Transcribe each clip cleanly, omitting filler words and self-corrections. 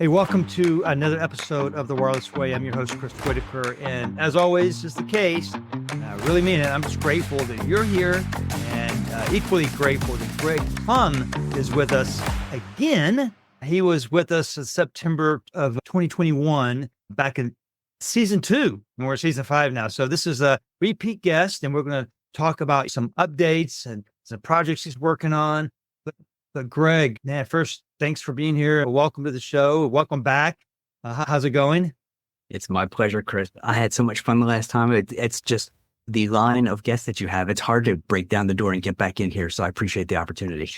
Hey, welcome to another episode of The Wireless Way. I'm your host, Chris Whitaker. And as always is the case, and I really mean it, I'm just grateful that you're here and equally grateful that Greg Plum is with us again. He was with us in September of 2021, back in season 2, and we're season 5 now. So this is a repeat guest, and we're going to talk about some updates and some projects he's working on. But Greg, man, first, thanks for being here. Welcome to the show. Welcome back. How's it going? It's my pleasure, Chris. I had so much fun the last time. It's just the line of guests that you have. It's hard to break down the door and get back in here. So I appreciate the opportunity.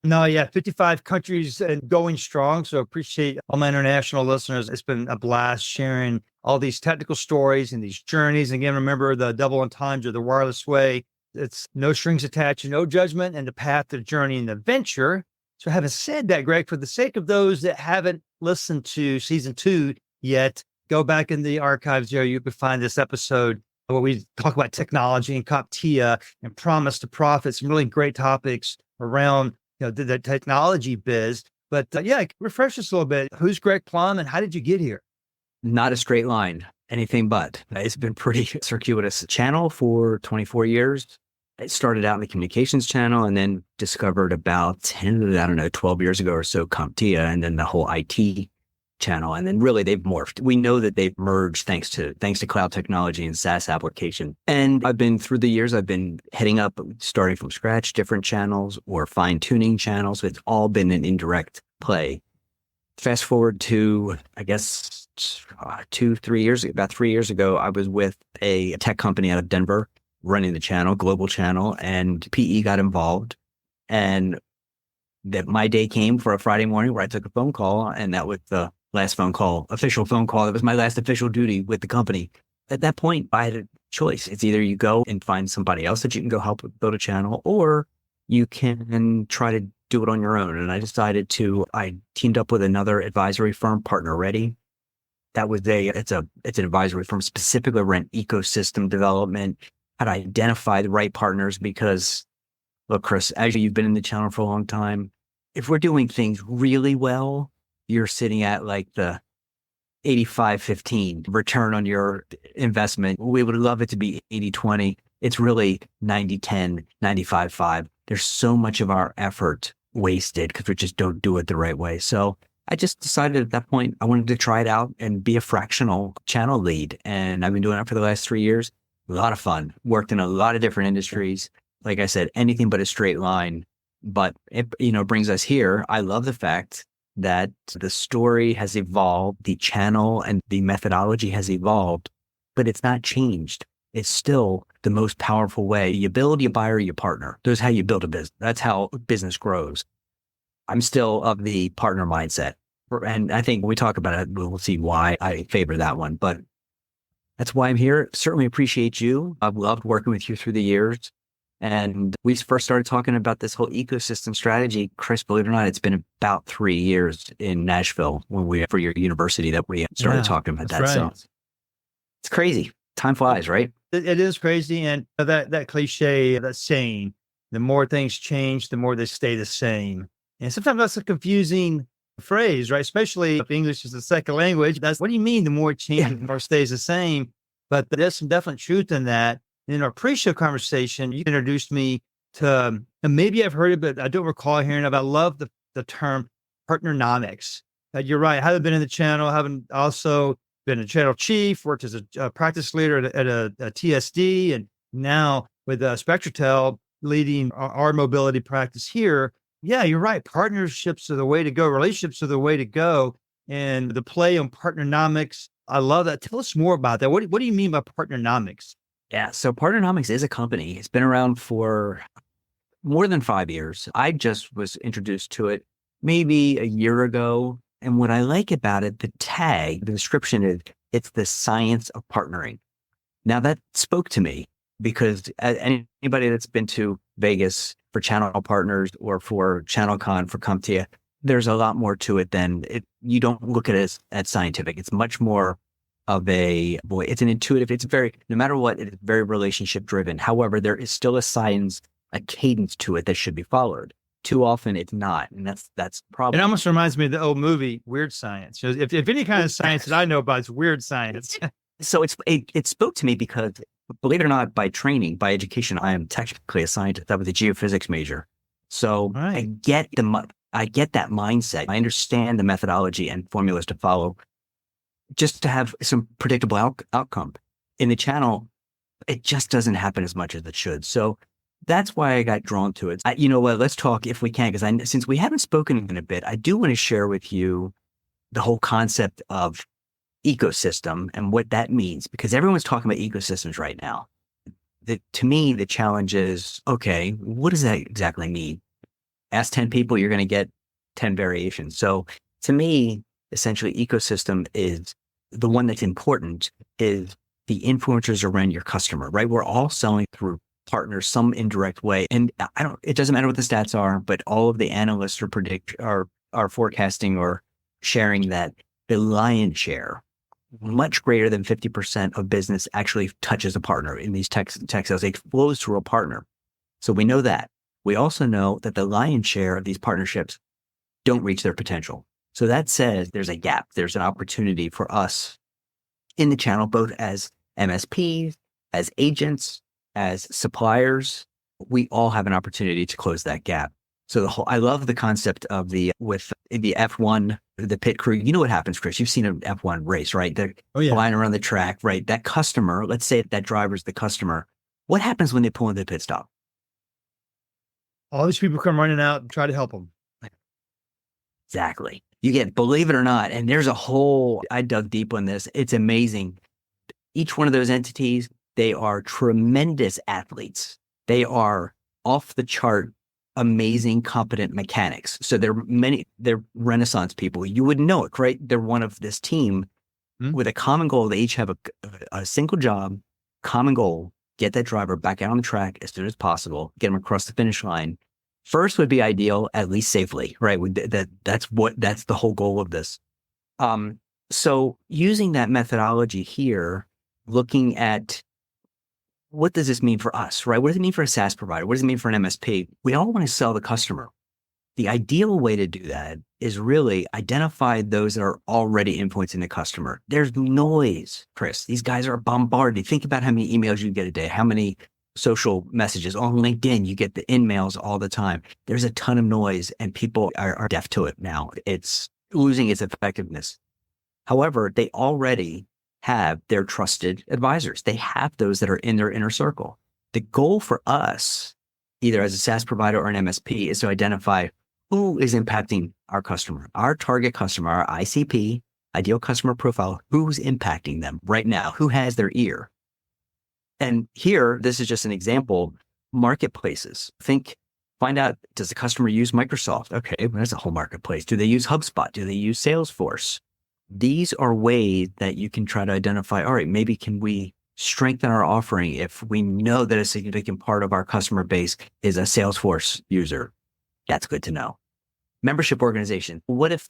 No, yeah, 55 countries and going strong. So appreciate all my international listeners. It's been a blast sharing all these technical stories and these journeys. And again, remember the double entendre of the wireless way. It's no strings attached, no judgment, and the path, the journey, and the venture. So having said that, Greg, for the sake of those that haven't listened to season 2 yet, go back in the archives there. You can find this episode where we talk about technology and CompTIA and promise to profit, some really great topics around the technology biz. But yeah, refresh us a little bit. Who's Greg Plum and how did you get here? Not a straight line, anything but. It's been pretty circuitous channel for 24 years. It started out in the communications channel and then discovered about 12 years ago or so, CompTIA, and then the whole IT channel. And then really they've morphed. We know that they've merged thanks to cloud technology and SaaS application. And through the years, I've been heading up, starting from scratch, different channels or fine tuning channels. It's all been an indirect play. Fast forward to, I guess, 3 years ago, I was with a tech company out of Denver running the channel, global channel, and PE got involved. And that my day came for a Friday morning where I took a phone call, and that was the last official phone call. That was my last official duty with the company. At that point, I had a choice. It's either you go and find somebody else that you can go help build a channel, or you can try to do it on your own. And I teamed up with another advisory firm, Partner Ready. That was it's an advisory firm specifically around ecosystem development, how to identify the right partners. Because look, Chris, as you've been in the channel for a long time, if we're doing things really well, you're sitting at like the 85-15 return on your investment. We would love it to be 80-20. It's really 90-10, 95-5. There's so much of our effort wasted because we just don't do it the right way. So I just decided at that point, I wanted to try it out and be a fractional channel lead. And I've been doing it for the last 3 years. A lot of fun. Worked in a lot of different industries. Like I said, anything but a straight line. But it brings us here. I love the fact that the story has evolved, the channel and the methodology has evolved, but it's not changed. It's still the most powerful way. You build, you buy, or you partner. That's how you build a business. That's how business grows. I'm still of the partner mindset. And I think when we talk about it, we'll see why I favor that one. But that's why I'm here. Certainly appreciate you. I've loved working with you through the years. And we first started talking about this whole ecosystem strategy. Chris, believe it or not, it's been about 3 years in Nashville for your university that we started talking about that. Right. So it's crazy. Time flies, right? It is crazy. And that cliche, that saying, the more things change, the more they stay the same. And sometimes that's a confusing phrase, right? Especially if English is the second language. What do you mean the more it changes, the more it stays the same? But there's some definite truth in that. In our pre-show conversation, you introduced me to, and maybe I've heard it, but I don't recall hearing it. I love the term Partnernomics. You're right. I haven't been in the channel. I haven't also been a channel chief, worked as a practice leader at a TSD, and now with Spectratel leading our mobility practice here. Yeah, you're right. Partnerships are the way to go. Relationships are the way to go. And the play on Partnernomics, I love that. Tell us more about that. What do you mean by Partnernomics? Yeah, so Partnernomics is a company. It's been around for more than 5 years. I just was introduced to it maybe a year ago. And what I like about it, the description is, it's the science of partnering. Now that spoke to me because anybody that's been to Vegas for channel partners or for ChannelCon, for CompTIA, there's a lot more to it than it. You don't look at it as scientific. It's much more of it's an intuitive, no matter what, it is very relationship driven. However, there is still a cadence to it that should be followed. Too often it's not. And that's It probably almost reminds me of the old movie, Weird Science. If any kind of science that I know about is weird science. so it spoke to me because, believe it or not, by training, by education, I am technically a scientist. I was a geophysics major. So I Right. get that mindset. I understand the methodology and formulas to follow just to have some predictable outcome. In the channel, it just doesn't happen as much as it should. So that's why I got drawn to it. You know what? Let's talk if we can, because since we haven't spoken in a bit, I do want to share with you the whole concept of ecosystem and what that means, because everyone's talking about ecosystems right now. To me, the challenge is, okay, what does that exactly mean? Ask 10 people, you're going to get 10 variations. So to me, essentially, ecosystem is the one that's important is the influencers around your customer, right? We're all selling through partners some indirect way. And it doesn't matter what the stats are, but all of the analysts are forecasting or sharing that the lion's share, much greater than 50% of business actually touches a partner in these tech sales. It flows through a partner. So we know that. We also know that the lion's share of these partnerships don't reach their potential. So that says there's a gap. There's an opportunity for us in the channel, both as MSPs, as agents, as suppliers. We all have an opportunity to close that gap. So I love the concept of with the F1, the pit crew. You know what happens, Chris? You've seen an F1 race, right? They're flying around the track, right? That customer, let's say that driver's the customer. What happens when they pull into the pit stop? All these people come running out and try to help them. Exactly. You get, believe it or not, and I dug deep on this. It's amazing. Each one of those entities, they are tremendous athletes. They are off the chart, amazing, competent mechanics. So they're Renaissance people. You wouldn't know it, right? They're one of this team with a common goal. They each have a single job, common goal, get that driver back out on the track as soon as possible, get them across the finish line. First would be ideal, at least safely, right? That's the whole goal of this. So using that methodology here, looking at what does this mean for us, right? What does it mean for a SaaS provider? What does it mean for an MSP? We all want to sell the customer. The ideal way to do that is really identify those that are already influencing the customer. There's noise, Chris. These guys are bombarded. Think about how many emails you get a day, how many social messages on LinkedIn. You get the in-mails all the time. There's a ton of noise and people are deaf to it now. It's losing its effectiveness. However, they already have their trusted advisors. They have those that are in their inner circle. The goal for us, either as a SaaS provider or an MSP, is to identify who is impacting our customer, our target customer, our ICP, ideal customer profile, who's impacting them right now, who has their ear. And here, this is just an example, marketplaces. Find out, does the customer use Microsoft? Okay, well, that's a whole marketplace. Do they use HubSpot? Do they use Salesforce? These are ways that you can try to identify, all right, maybe can we strengthen our offering if we know that a significant part of our customer base is a Salesforce user? That's good to know. Membership organization. What if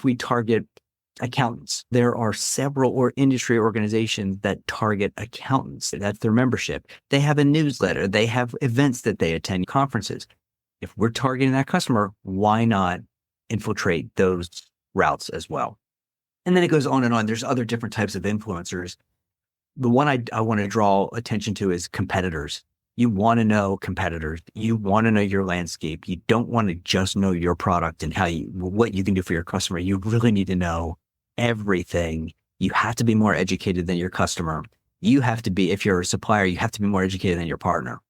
we target accountants? There are several industry organizations that target accountants. That's their membership. They have a newsletter. They have events that they attend, conferences. If we're targeting that customer, why not infiltrate those routes as well? And then it goes on and on. There's other different types of influencers. The one I want to draw attention to is competitors. You want to know competitors. You want to know your landscape. You don't want to just know your product and what you can do for your customer. You really need to know everything. You have to be more educated than your customer. You have to be, if you're a supplier, you have to be more educated than your partner.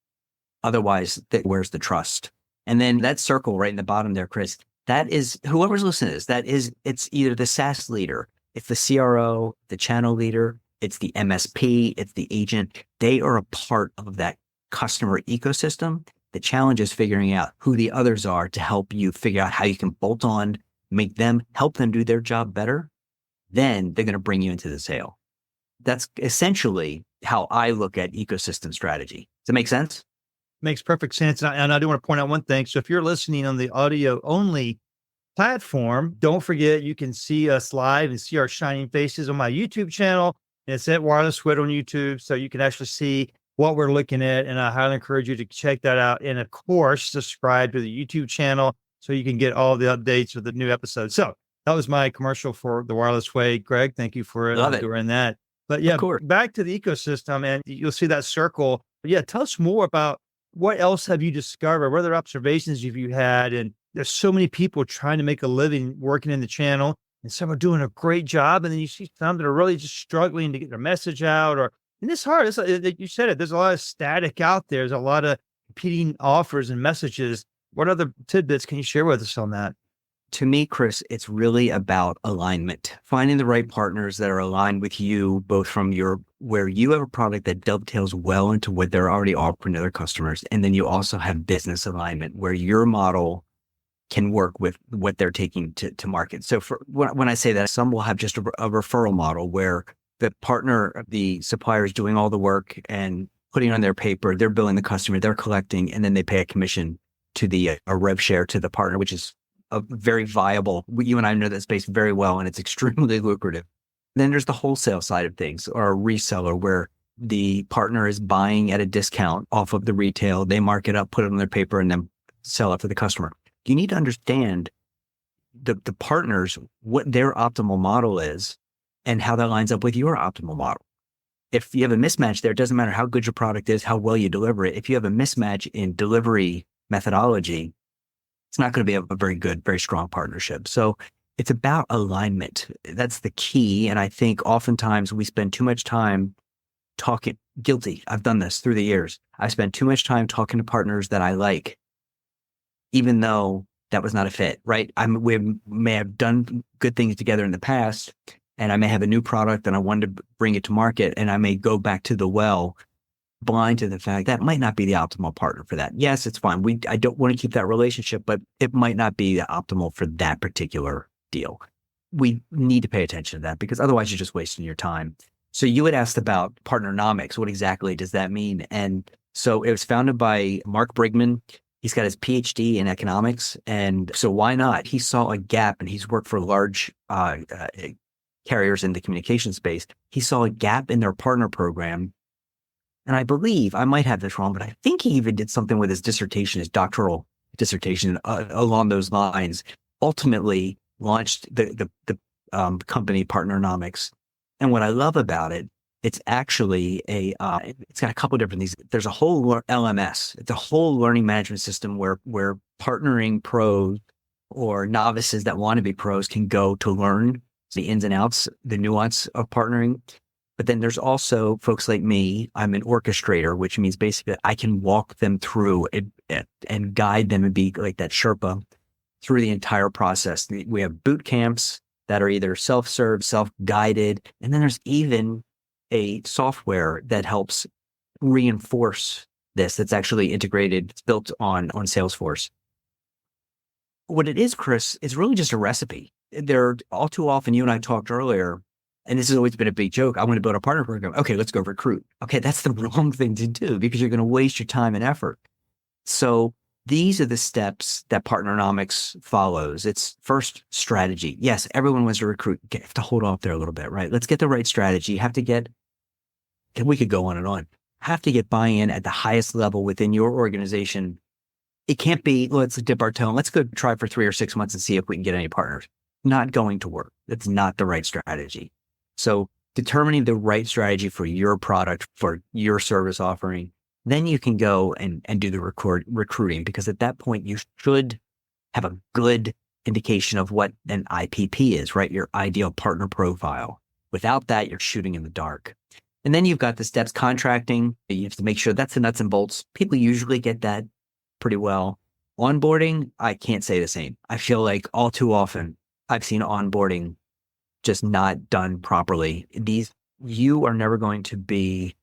Otherwise, where's the trust? And then that circle right in the bottom there, Chris, that is whoever's listening to this, it's either the SaaS leader, it's the CRO, the channel leader, it's the MSP, it's the agent. They are a part of that customer ecosystem. The challenge is figuring out who the others are to help you figure out how you can bolt on, help them do their job better. Then they're going to bring you into the sale. That's essentially how I look at ecosystem strategy. Does that make sense? Makes perfect sense. And I do want to point out one thing. So if you're listening on the audio only platform, don't forget you can see us live and see our shining faces on my YouTube channel. It's at Wireless Wit on YouTube. So you can actually see what we're looking at. And I highly encourage you to check that out. And of course, subscribe to the YouTube channel so you can get all the updates with the new episodes. So that was my commercial for the wireless way. Greg, thank you for Love it. doing that. But Of yeah, course. back to the ecosystem, and you'll see that circle. But yeah, tell us more about what else have you discovered? What other observations have you had? And there's so many people trying to make a living working in the channel, and some are doing a great job. And then you see some that are really just struggling to get their message out. And it's hard. It's like you said it. There's a lot of static out there. There's a lot of competing offers and messages. What other tidbits can you share with us on that? To me, Chris, it's really about alignment, finding the right partners that are aligned with you, both from where you have a product that dovetails well into what they're already offering to their customers. And then you also have business alignment where your model can work with what they're taking to market. So when I say that, some will have just a referral model where the partner, the supplier is doing all the work and putting on their paper, they're billing the customer, they're collecting, and then they pay a commission to a rev share to the partner, which is a very viable. You and I know that space very well, and it's extremely lucrative. Then there's the wholesale side of things, or a reseller where the partner is buying at a discount off of the retail. They mark it up, put it on their paper, and then sell it to the customer. You need to understand the partners, what their optimal model is and how that lines up with your optimal model. If you have a mismatch there, it doesn't matter how good your product is, how well you deliver it. If you have a mismatch in delivery methodology, it's not going to be a very good, very strong partnership. So it's about alignment. That's the key. And I think oftentimes we spend too much time talking. Guilty. I've done this through the years. I spend too much time talking to partners that I like, even though that was not a fit, right? We may have done good things together in the past, and I may have a new product and I wanted to bring it to market, and I may go back to the well blind to the fact that might not be the optimal partner for that. Yes, it's fine. I don't want to keep that relationship, but it might not be the optimal for that particular deal. We need to pay attention to that because otherwise you're just wasting your time. So you had asked about Partnernomics. What exactly does that mean? And so it was founded by Mark Brigman. He's got his PhD in economics. And so why not? He saw a gap, and he's worked for large carriers in the communication space. He saw a gap in their partner program. And I believe, I might have this wrong, but I think he even did something with his dissertation, his doctoral dissertation along those lines, ultimately launched the company Partnernomics. And what I love about it, it's actually it's got a couple of different things. There's a whole LMS. It's a whole learning management system where partnering pros or novices that want to be pros can go to learn the ins and outs, the nuance of partnering. But then there's also folks like me. I'm an orchestrator, which means basically I can walk them through it and guide them and be like that Sherpa through the entire process. We have boot camps that are either self-serve, self-guided, and then there's even a software that helps reinforce this that's actually integrated. It's built on Salesforce. What it is, Chris, is really just a recipe. There, all too often, you and I talked earlier, and this has always been a big joke. I want to build a partner program. Okay, let's go recruit. Okay, that's the wrong thing to do because you're going to waste your time and effort. So these are the steps that Partnernomics follows. It's first strategy. Yes, everyone wants to recruit. You have to hold off there a little bit, right? Let's get the right strategy. You have to get, we could go on and on. Have to get buy-in at the highest level within your organization. It can't be, let's dip our toe and let's go try for 3 or 6 months and see if we can get any partners. Not going to work. That's not the right strategy. So determining the right strategy for your product, for your service offering, then you can go and do the recruiting, because at that point you should have a good indication of what an IPP is, right? Your ideal partner profile. Without that, you're shooting in the dark. And then you've got the steps, contracting. You have to make sure that's the nuts and bolts. People usually get that pretty well. Onboarding, I can't say the same. I feel like all too often I've seen onboarding just not done properly. You are never going to be,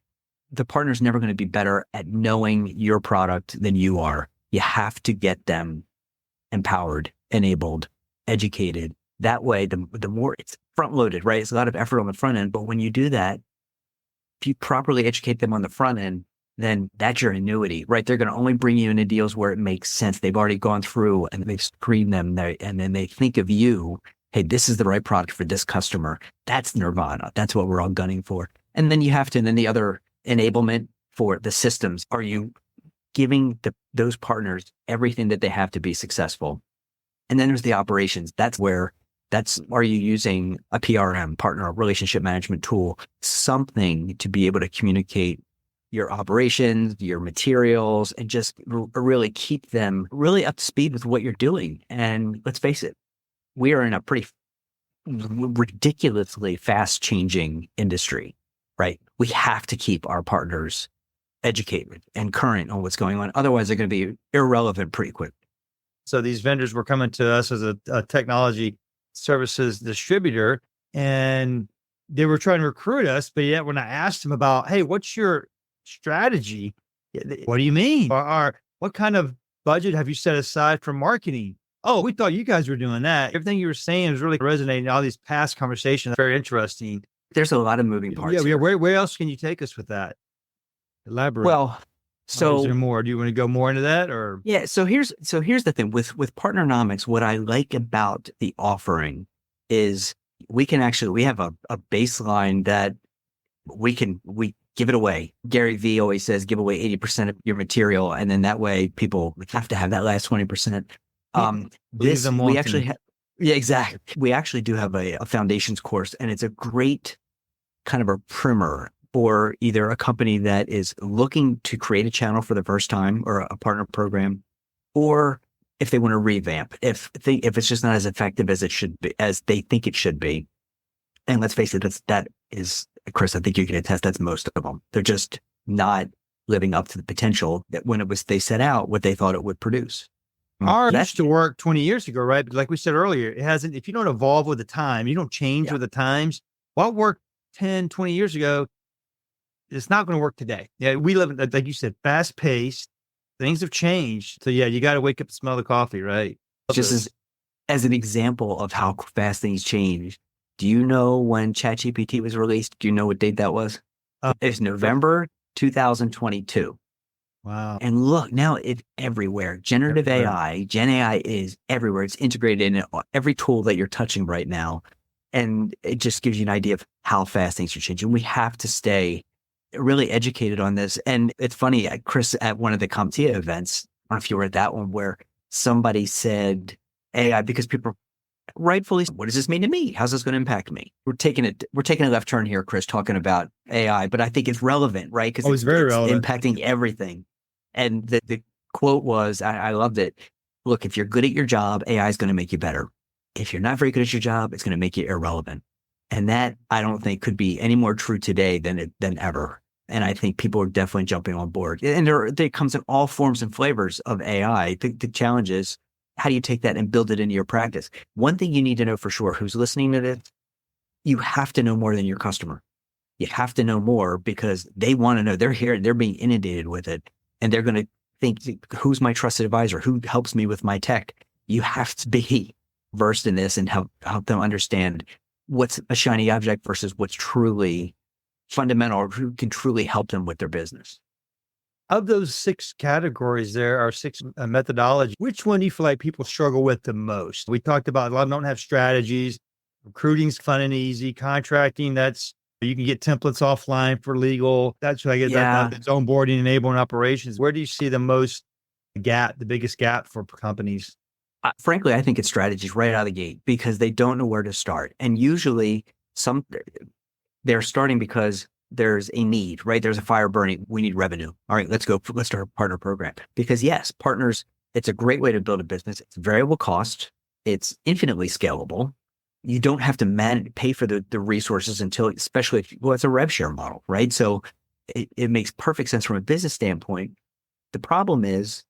the partner's never going to be better at knowing your product than you are. You have to get them empowered, enabled, educated. That way, the more it's front loaded, right? It's a lot of effort on the front end, but when you do that, if you properly educate them on the front end, then that's your annuity, right? They're going to only bring you into deals where it makes sense. They've already gone through and they've screened them there, and then they think of you, hey, this is the right product for this customer. That's nirvana. That's what we're all gunning for. And then you have to, and then the other enablement, for the systems? Are you giving those partners everything that they have to be successful? And then there's the operations. Are you using a PRM, partner relationship management tool, something to be able to communicate your operations, your materials, and just really keep them really up to speed with what you're doing? And let's face it, we are in a pretty ridiculously fast changing industry, right? We have to keep our partners educated and current on what's going on. Otherwise, they're going to be irrelevant pretty quick. So these vendors were coming to us as a technology services distributor, and they were trying to recruit us. But yet when I asked them about, hey, what's your strategy? What do you mean? Or what kind of budget have you set aside for marketing? Oh, we thought you guys were doing that. Everything you were saying is really resonating. All these past conversations, very interesting. There's a lot of moving parts. Yeah. Where else can you take us with that? Elaborate. Well, so is there more? Do you want to go more into that, or? Yeah. So here's the thing with Partnernomics. What I like about the offering is we have a baseline that we give it away. Gary Vee always says, give away 80% of your material. And then that way people have to have that last 20%. We actually have, yeah, exactly. We actually do have a foundations course, and it's a great kind of a primer for either a company that is looking to create a channel for the first time or a partner program, or if they want to revamp, if it's just not as effective as it should be, as they think it should be. And let's face it, that is, Chris, I think you can attest, that's most of them. They're just not living up to the potential that they set out what they thought it would produce. Ours used to work 20 years ago, right? But like we said earlier, it hasn't, if you don't evolve with the time, you don't change with the times, what worked 10, 20 years ago, it's not going to work today. Yeah, we live in, like you said, fast paced. Things have changed. So yeah, you got to wake up and smell the coffee, right? Just as an example of how fast things change, do you know when ChatGPT was released? Do you know what date that was? It's November 2022. Wow. And look, now it's everywhere. Generative AI, Gen AI is everywhere. It's integrated in every tool that you're touching right now. And it just gives you an idea of how fast things are changing. We have to stay really educated on this. And it's funny, Chris, at one of the CompTIA events, I don't know if you were at that one, where somebody said AI, because people rightfully, what does this mean to me? How's this going to impact me? We're taking a left turn here, Chris, talking about AI, but I think it's relevant, right? Because it's very relevant, impacting everything. And the quote was, I loved it. Look, if you're good at your job, AI is going to make you better. If you're not very good at your job, it's going to make you irrelevant. And that, I don't think, could be any more true today than ever. And I think people are definitely jumping on board. And there comes in all forms and flavors of AI. The challenge is, how do you take that and build it into your practice? One thing you need to know for sure, who's listening to this, you have to know more than your customer. You have to know more because they want to know. They're here and they're being inundated with it. And they're going to think, who's my trusted advisor? Who helps me with my tech? You have to be versed in this and help them understand what's a shiny object versus what's truly fundamental, or who can truly help them with their business. Of those 6 categories, there are 6 methodologies. Which one do you feel like people struggle with the most? We talked about a lot of them don't have strategies. Recruiting's fun and easy. Contracting, you can get templates offline for legal. That's what I get. That's onboarding, enabling operations. Where do you see the biggest gap for companies? Frankly, I think it's strategies right out of the gate because they don't know where to start. And usually they're starting because there's a need, right? There's a fire burning. We need revenue. All right, let's start a partner program. Because yes, partners, it's a great way to build a business. It's variable cost. It's infinitely scalable. You don't have to pay for the resources until, especially it's a rev share model, right? So it makes perfect sense from a business standpoint. The problem is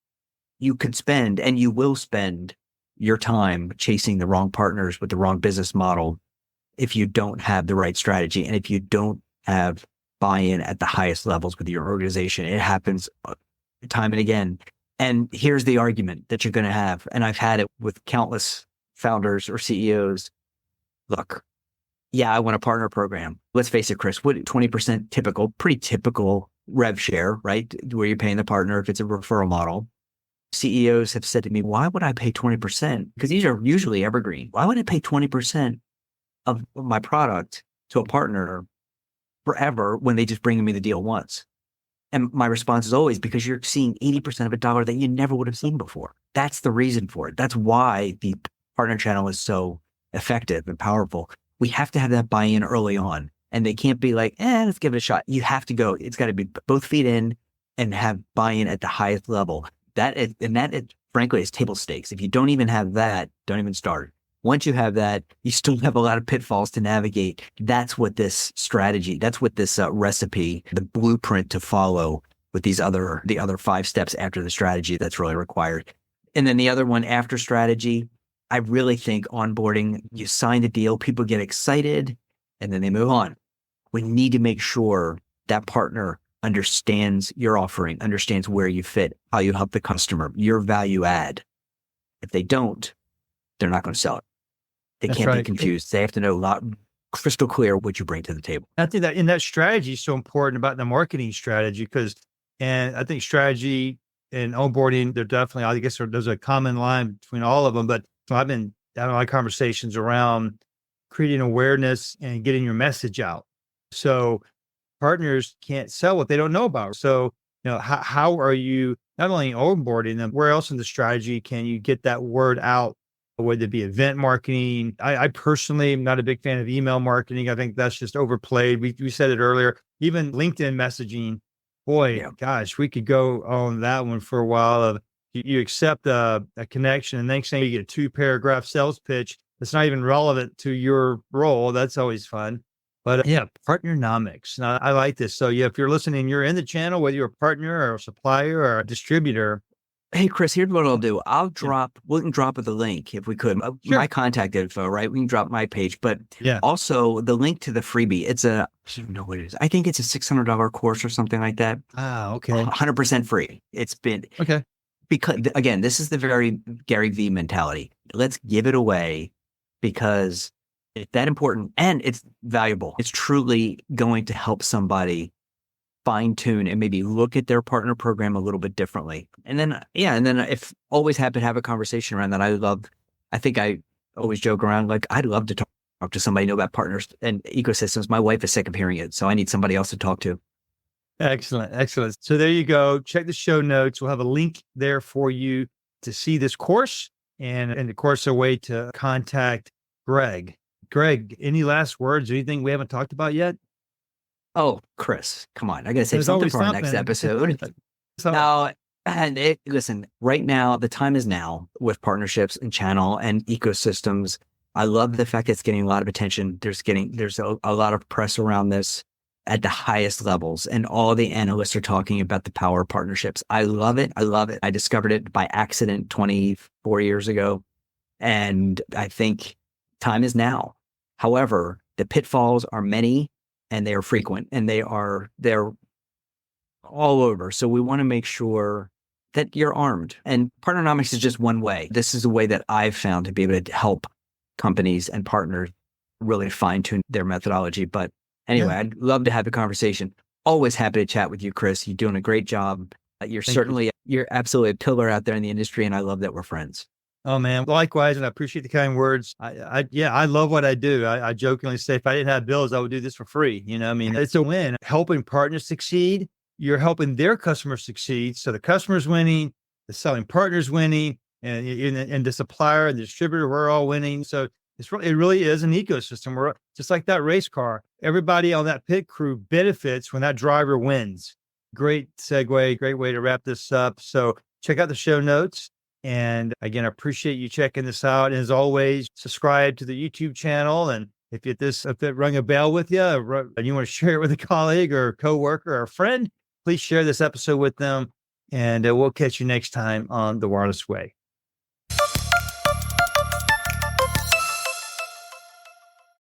you could spend, and you will spend, your time chasing the wrong partners with the wrong business model if you don't have the right strategy and if you don't have buy-in at the highest levels with your organization. It happens time and again. And here's the argument that you're going to have, and I've had it with countless founders or CEOs. Look, yeah, I want a partner program. Let's face it, Chris, what 20% pretty typical rev share, right? Where you're paying the partner if it's a referral model. CEOs have said to me, why would I pay 20%? Because these are usually evergreen. Why would I pay 20% of my product to a partner forever when they just bring me the deal once? And my response is always because you're seeing 80% of a dollar that you never would have seen before. That's the reason for it. That's why the partner channel is so effective and powerful. We have to have that buy-in early on. And they can't be like, let's give it a shot. You have to go. It's got to be both feet in and have buy-in at the highest level. Frankly, is table stakes. If you don't even have that, don't even start. Once you have that, you still have a lot of pitfalls to navigate. That's what this strategy, that's what this recipe, the blueprint to follow with the other 5 steps after the strategy that's really required. And then the other one after strategy, I really think onboarding, you sign the deal, people get excited, and then they move on. We need to make sure that partner understands your offering, understands where you fit, how you help the customer, your value add. If they don't, they're not going to sell it. They can't be confused. They have to know crystal clear what you bring to the table. I think that in that strategy is so important about the marketing strategy and I think strategy and onboarding, they're definitely, I guess there's a common line between all of them, but I've been having a lot of conversations around creating awareness and getting your message out. So partners can't sell what they don't know about. So, how are you not only onboarding them, where else in the strategy can you get that word out? Whether it be event marketing. I personally am not a big fan of email marketing. I think that's just overplayed. We said it earlier, even LinkedIn messaging. Boy, gosh, we could go on that one for a while. Of you accept a connection and next thing you get a 2-paragraph sales pitch that's not even relevant to your role. That's always fun. But Partnernomics. Now, I like this. So if you're listening, you're in the channel, whether you're a partner or a supplier or a distributor. Hey, Chris, here's what I'll do. We can drop the link if we could. Sure. My contact info, right? We can drop my page, but also the link to the freebie. I don't know what it is. I think it's a $600 course or something like that. Ah, okay. 100% free. It's been, okay. Because again, this is the very Gary V mentality. Let's give it away because it's that important and it's valuable. It's truly going to help somebody fine tune and maybe look at their partner program a little bit differently. And then if always happy to have a conversation around that. I think I always joke around, like, I'd love to talk to somebody know about partners and ecosystems. My wife is sick of hearing it, so I need somebody else to talk to. Excellent. So there you go. Check the show notes. We'll have a link there for you to see this course and of course, a way to contact Greg. Greg, any last words, anything we haven't talked about yet? Oh, Chris, come on. I got to say something for our next episode. Listen, right now, the time is now with partnerships and channel and ecosystems. I love the fact that it's getting a lot of attention. There's a lot of press around this at the highest levels, and all the analysts are talking about the power of partnerships. I love it. I discovered it by accident 24 years ago, and I think time is now. However, the pitfalls are many, and they are frequent, and they're all over. So we want to make sure that you're armed. And Partnernomics is just one way. This is a way that I've found to be able to help companies and partners really fine tune their methodology. But anyway, I'd love to have a conversation. Always happy to chat with you, Chris. You're doing a great job. You're absolutely a pillar out there in the industry, and I love that we're friends. Oh man, likewise, and I appreciate the kind words. I love what I do. I jokingly say, if I didn't have bills, I would do this for free. It's a win. Helping partners succeed, you're helping their customers succeed. So the customer's winning, the selling partner's winning, and the supplier and the distributor, we're all winning. So it really is an ecosystem. We're just like that race car. Everybody on that pit crew benefits when that driver wins. Great segue, great way to wrap this up. So check out the show notes. And again, I appreciate you checking this out. And as always, subscribe to the YouTube channel. And if it rung a bell with you and you want to share it with a colleague or a coworker or a friend, please share this episode with them. And we'll catch you next time on The Wireless Way.